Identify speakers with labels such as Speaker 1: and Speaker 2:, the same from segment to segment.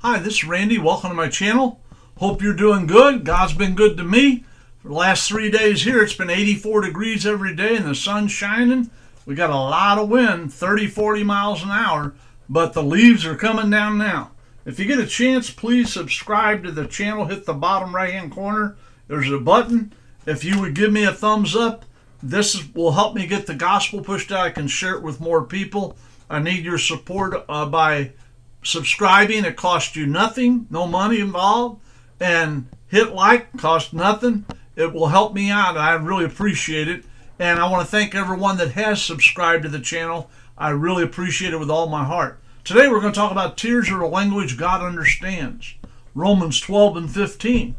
Speaker 1: Hi, this is Randy. Welcome to my channel. Hope you're doing good. God's been good to me. For the last 3 days here, it's been 84 degrees every day and the sun's shining. We got a lot of wind, 30, 40 miles an hour, but the leaves are coming down now. If you get a chance, please subscribe to the channel. Hit the bottom right-hand corner. There's a button. If you would give me a thumbs up, will help me get the gospel pushed out. I can share it with more people. I need your support by subscribing. It costs you nothing, no money involved, and hit like, costs nothing. It will help me out. I really appreciate it, and I want to thank everyone that has subscribed to the channel. I really appreciate it with all my heart. Today we're going to talk about tears are a language God understands. Romans 12 and 15.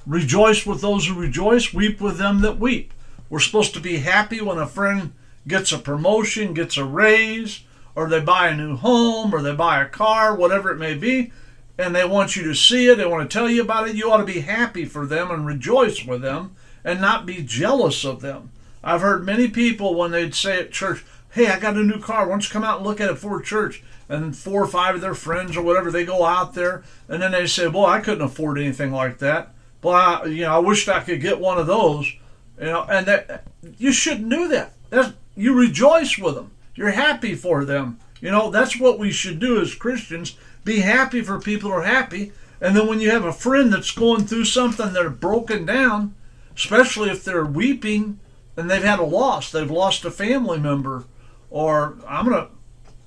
Speaker 1: Rejoice with those who rejoice, weep with them that weep. We're supposed to be happy when a friend gets a promotion, gets a raise, or they buy a new home, or they buy a car, whatever it may be, and they want you to see it, they want to tell you about it. You ought to be happy for them and rejoice with them and not be jealous of them. I've heard many people when they'd say at church, hey, I got a new car, why don't you come out and look at it before church? And 4 or 5 of their friends or whatever, they go out there, and then they say, boy, I couldn't afford anything like that. Boy, I wished I could get one of those. And that you shouldn't do that. You rejoice with them. You're happy for them. That's what we should do as Christians. Be happy for people who are happy. And then when you have a friend that's going through something, they're broken down, especially if they're weeping and they've had a loss. They've lost a family member. Or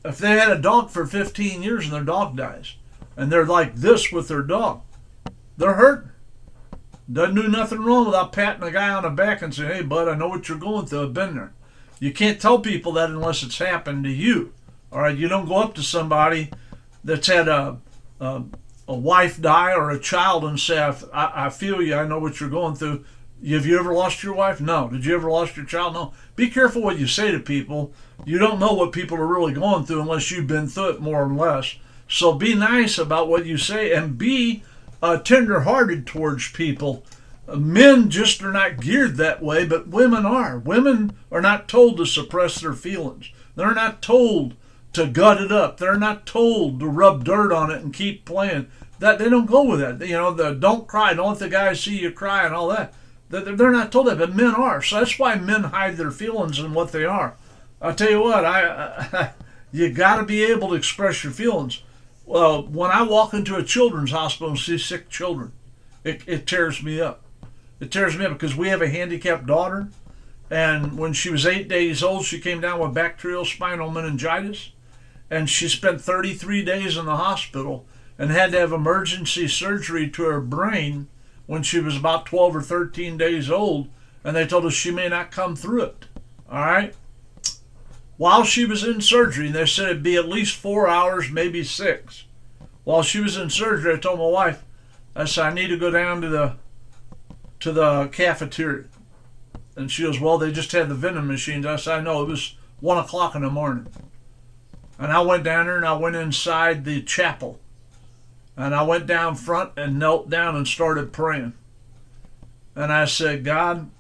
Speaker 1: if they had a dog for 15 years and their dog dies, and they're like this with their dog, they're hurting. Doesn't do nothing wrong without patting a guy on the back and saying, hey, bud, I know what you're going through. I've been there. You can't tell people that unless it's happened to you. All right, you don't go up to somebody that's had a wife die or a child and say, I feel you, I know what you're going through. Have you ever lost your wife? No. Did you ever lost your child? No. Be careful what you say to people. You don't know what people are really going through unless you've been through it more or less. So be nice about what you say and be tender-hearted towards people. Men just are not geared that way, but women are. Women are not told to suppress their feelings. They're not told to gut it up. They're not told to rub dirt on it and keep playing. That they don't go with that. The don't cry, don't let the guys see you cry and all that. They're not told that, but men are. So that's why men hide their feelings and what they are. I'll tell you what, you got to be able to express your feelings. Well, when I walk into a children's hospital and see sick children, it tears me up. It tears me up because we have a handicapped daughter, and when she was 8 days old, she came down with bacterial spinal meningitis, and she spent 33 days in the hospital and had to have emergency surgery to her brain when she was about 12 or 13 days old, and they told us she may not come through it. All right? While she was in surgery, they said it'd be at least 4 hours, maybe 6. While she was in surgery, I told my wife, I said, I need to go down to the cafeteria. And she goes, well, they just had the vending machines. I said, I know, it was 1 o'clock in the morning. And I went down there and I went inside the chapel. And I went down front and knelt down and started praying. And I said, God,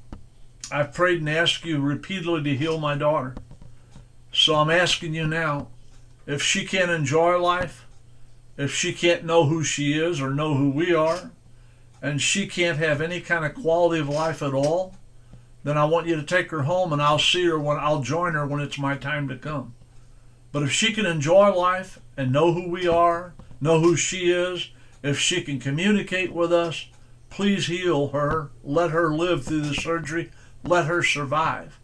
Speaker 1: I've prayed and asked you repeatedly to heal my daughter. So I'm asking you now, if she can't enjoy life, if she can't know who she is or know who we are, and she can't have any kind of quality of life at all, then I want you to take her home and I'll see her I'll join her when it's my time to come. But if she can enjoy life and know who we are, know who she is, if she can communicate with us, please heal her, let her live through the surgery, let her survive.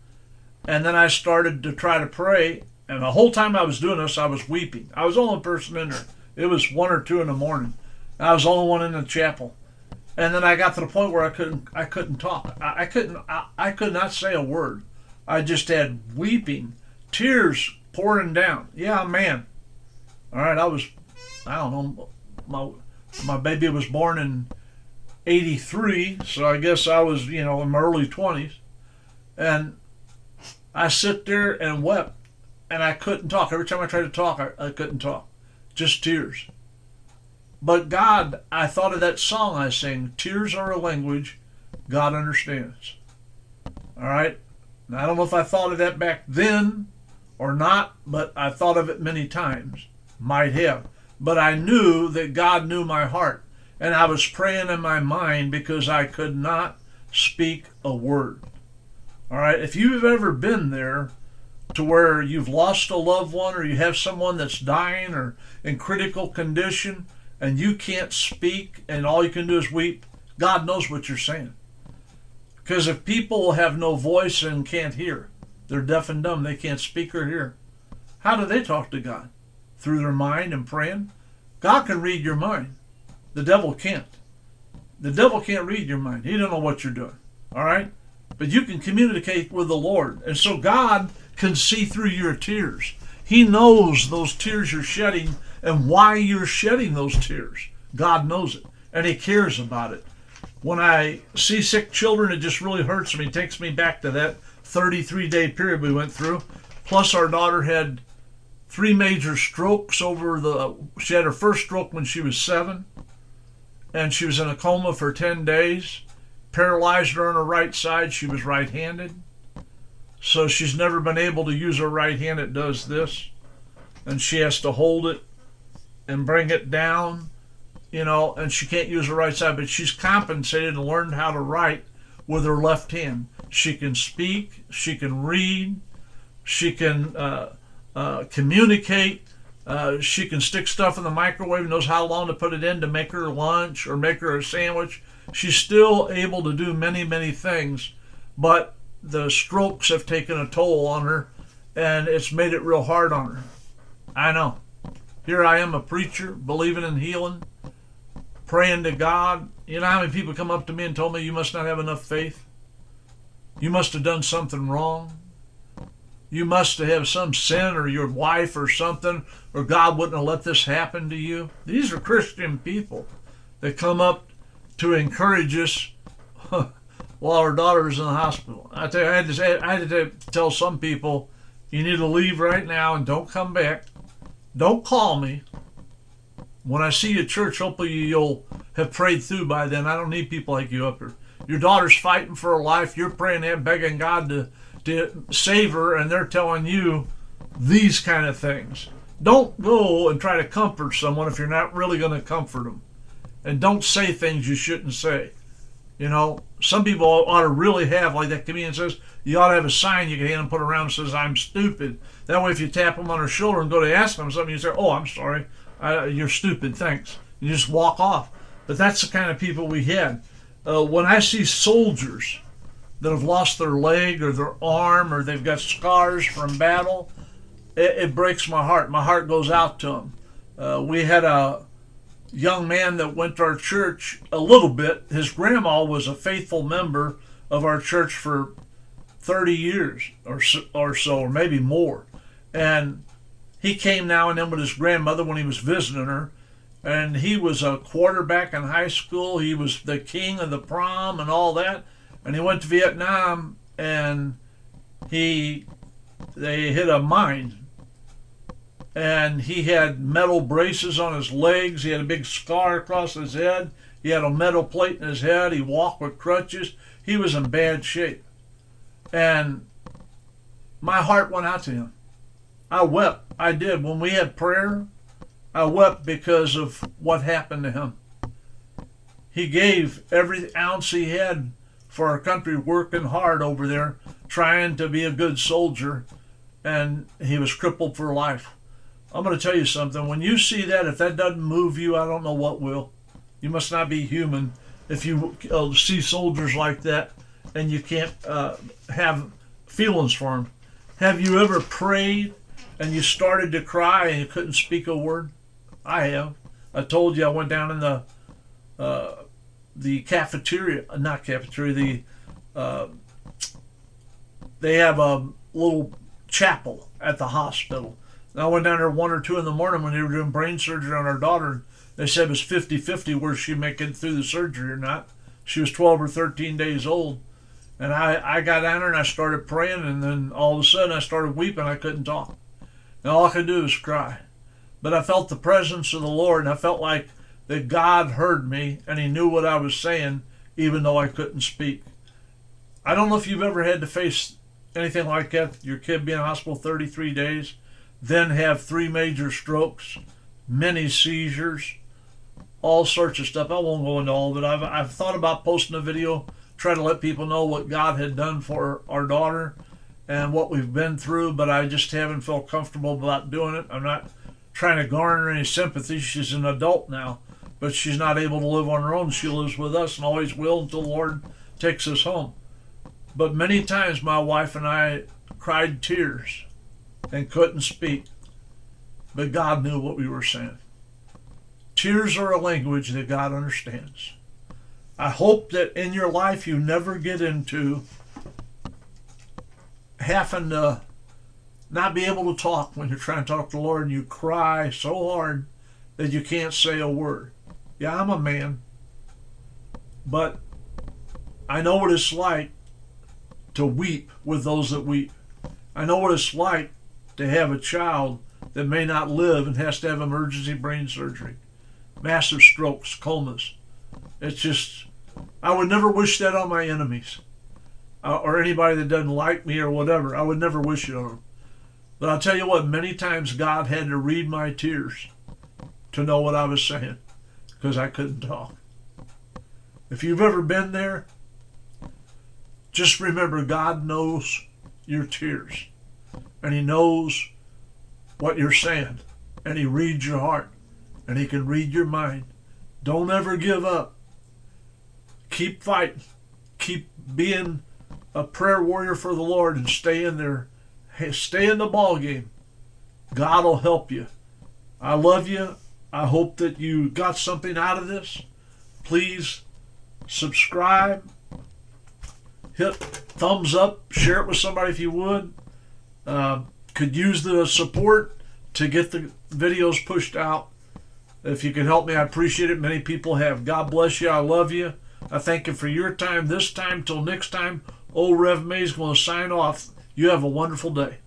Speaker 1: And then I started to try to pray, and the whole time I was doing this, I was weeping. I was the only person in there. It was 1 or 2 in the morning. I was the only one in the chapel. And then I got to the point where I couldn't talk. I could not say a word. I just had weeping, tears pouring down. Yeah, man. All right, I don't know, my baby was born in 83, so I guess I was, in my early 20s. And I sit there and wept, and I couldn't talk. Every time I tried to talk, I couldn't talk. Just tears. But God, I thought of that song I sang, tears are a language God understands. All right? Now, I don't know if I thought of that back then or not, but I thought of it many times. Might have. but I knew that God knew my heart. And I was praying in my mind because I could not speak a word. All right, if you've ever been there to where you've lost a loved one or you have someone that's dying or in critical condition and you can't speak and all you can do is weep, God knows what you're saying. Because if people have no voice and can't hear, they're deaf and dumb, they can't speak or hear, how do they talk to God? Through their mind and praying? God can read your mind. The devil can't. The devil can't read your mind. He don't know what you're doing. All right? But you can communicate with the Lord. And so God can see through your tears. He knows those tears you're shedding and why you're shedding those tears. God knows it. And He cares about it. When I see sick children, it just really hurts me. It takes me back to that 33-day period we went through. Plus our daughter had 3 major strokes she had her first stroke when she was 7. And she was in a coma for 10 days. Paralyzed her on her right side. She was right-handed. So she's never been able to use her right hand. It does this. And she has to hold it and bring it down, and she can't use her right side. But she's compensated and learned how to write with her left hand. She can speak. She can read. She can communicate. She can stick stuff in the microwave, knows how long to put it in to make her lunch or make her a sandwich. She's still able to do many, many things, but the strokes have taken a toll on her, and it's made it real hard on her. I know. Here I am, a preacher, believing in healing, praying to God. You know how many people come up to me and told me, you must not have enough faith? You must have done something wrong. You must have some sin, or your wife or something, or God wouldn't have let this happen to you. These are Christian people that come up to encourage us while our daughter is in the hospital. I tell you, I had to tell some people, you need to leave right now and don't come back. Don't call me. When I see you at church, hopefully you'll have prayed through by then. I don't need people like you up here. Your daughter's fighting for her life. You're praying and begging God to save her, and they're telling you these kind of things. Don't go and try to comfort someone if you're not really going to comfort them. And don't say things you shouldn't say. Some people ought to really have, like that comedian says, you ought to have a sign you can hand and put around that says, I'm stupid. That way if you tap them on their shoulder and go to ask them something, you say, oh, I'm sorry, you're stupid, thanks. You just walk off. But that's the kind of people we had. When I see soldiers that have lost their leg or their arm or they've got scars from battle, it breaks my heart. My heart goes out to them. We had a young man that went to our church a little bit. His grandma was a faithful member of our church for 30 years or so, or maybe more. And he came now and then with his grandmother when he was visiting her. And he was a quarterback in high school. He was the king of the prom and all that. And he went to Vietnam, and they hit a mine. And he had metal braces on his legs. He had a big scar across his head. He had a metal plate in his head. He walked with crutches. He was in bad shape. And my heart went out to him. I wept. I did. When we had prayer, I wept because of what happened to him. He gave every ounce he had for our country, working hard over there, trying to be a good soldier, and he was crippled for life. I'm going to tell you something. When you see that, if that doesn't move you, I don't know what will. You must not be human if you see soldiers like that and you can't have feelings for them. Have you ever prayed and you started to cry and you couldn't speak a word? I have. I told you I went down in the cafeteria, not cafeteria, they have a little chapel at the hospital. And I went down there 1 or 2 in the morning when they were doing brain surgery on our daughter. They said it was 50-50 whether she'd make it through the surgery or not. She was 12 or 13 days old. And I got down there and I started praying, and then all of a sudden I started weeping. I couldn't talk. And all I could do was cry. But I felt the presence of the Lord, and I felt like that God heard me and He knew what I was saying, even though I couldn't speak. I don't know if you've ever had to face anything like that, your kid being in the hospital 33 days, then have 3 major strokes, many seizures, all sorts of stuff. I won't go into all of it. I've thought about posting a video, try to let people know what God had done for our daughter and what we've been through, but I just haven't felt comfortable about doing it. I'm not trying to garner any sympathy. She's an adult now, but she's not able to live on her own. She lives with us and always will until the Lord takes us home. But many times my wife and I cried tears and couldn't speak, but God knew what we were saying. Tears are a language that God understands. I hope that in your life you never get into having to not be able to talk when you're trying to talk to the Lord and you cry so hard that you can't say a word. Yeah, I'm a man, but I know what it's like to weep with those that weep. I know what it's like to have a child that may not live and has to have emergency brain surgery, massive strokes, comas. It's just, I would never wish that on my enemies or anybody that doesn't like me or whatever. I would never wish it on them. But I'll tell you what, many times God had to read my tears to know what I was saying because I couldn't talk. If you've ever been there, just remember God knows your tears and He knows what you're saying and He reads your heart and He can read your mind. Don't ever give up. Keep fighting. Keep being a prayer warrior for the Lord and stay in there. Stay in the ball game. God will help you. I love you. I hope that you got something out of this. Please subscribe. Hit thumbs up. Share it with somebody if you would. Could use the support to get the videos pushed out. If you could help me, I appreciate it. Many people have. God bless you. I love you. I thank you for your time this time. Till next time, old Rev May is going to sign off. You have a wonderful day.